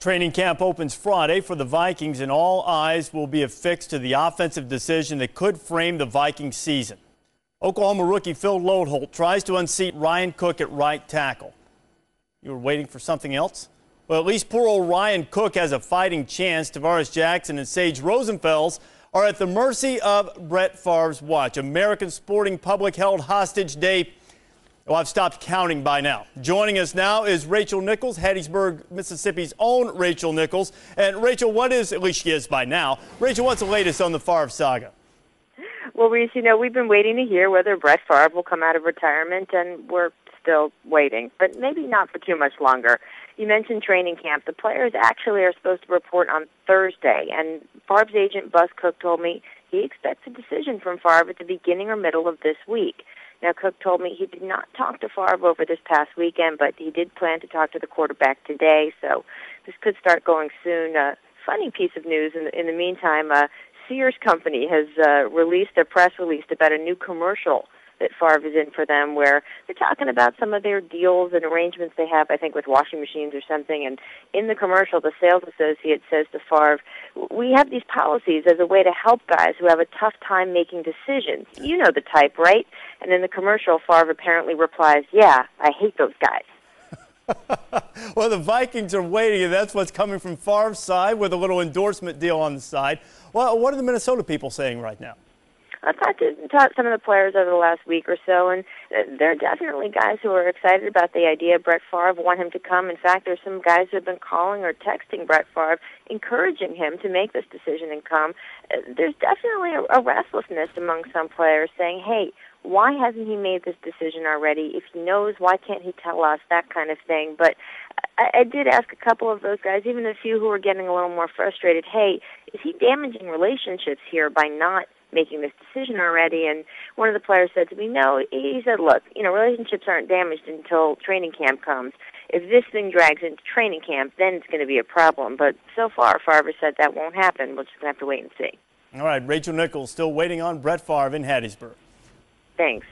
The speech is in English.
Training camp opens Friday for the Vikings, and all eyes will be affixed to the offensive decision that could frame the Vikings season. Oklahoma rookie Phil Loadholt tries to unseat Ryan Cook at right tackle. You were waiting for something else? Well, at least poor old Ryan Cook has a fighting chance. Tavares Jackson and Sage Rosenfels are at the mercy of Brett Favre's watch. American sporting public held hostage day. Well, I've stopped counting by now. Joining us now is Rachel Nichols, Hattiesburg, Mississippi's own Rachel Nichols. And Rachel, at least she is by now. Rachel, what's the latest on the Favre saga? Well, Reese, we've been waiting to hear whether Brett Favre will come out of retirement, and we're still waiting, but maybe not for too much longer. You mentioned training camp. The players actually are supposed to report on Thursday, and Favre's agent, Buzz Cook, told me he expects a decision from Favre at the beginning or middle of this week. Now, Cook told me he did not talk to Favre over this past weekend, but he did plan to talk to the quarterback today, so this could start going soon. Funny piece of news in the meantime, Sears Company has released a press release about a new commercial that Favre is in for them, where they're talking about some of their deals and arrangements they have, I think, with washing machines or something. And in the commercial, the sales associate says to Favre, "We have these policies as a way to help guys who have a tough time making decisions. You know the type, right?" And in the commercial, Favre apparently replies, "Yeah, I hate those guys." Well, the Vikings are waiting, and that's what's coming from Favre's side with a little endorsement deal on the side. Well, what are the Minnesota people saying right now? I've talked to some of the players over the last week or so, and there are definitely guys who are excited about the idea. Brett Favre want him to come. In fact, there's some guys who have been calling or texting Brett Favre, encouraging him to make this decision and come. There's definitely a restlessness among some players saying, hey, why hasn't he made this decision already? If he knows, why can't he tell us? That kind of thing. But I did ask a couple of those guys, even a few who were getting a little more frustrated, hey, is he damaging relationships here by not making this decision already? And one of the players said to me, no, he said, look, relationships aren't damaged until training camp comes. If this thing drags into training camp, then it's going to be a problem. But so far, Favre said that won't happen. We'll just have to wait and see. All right, Rachel Nichols still waiting on Brett Favre in Hattiesburg. Thanks.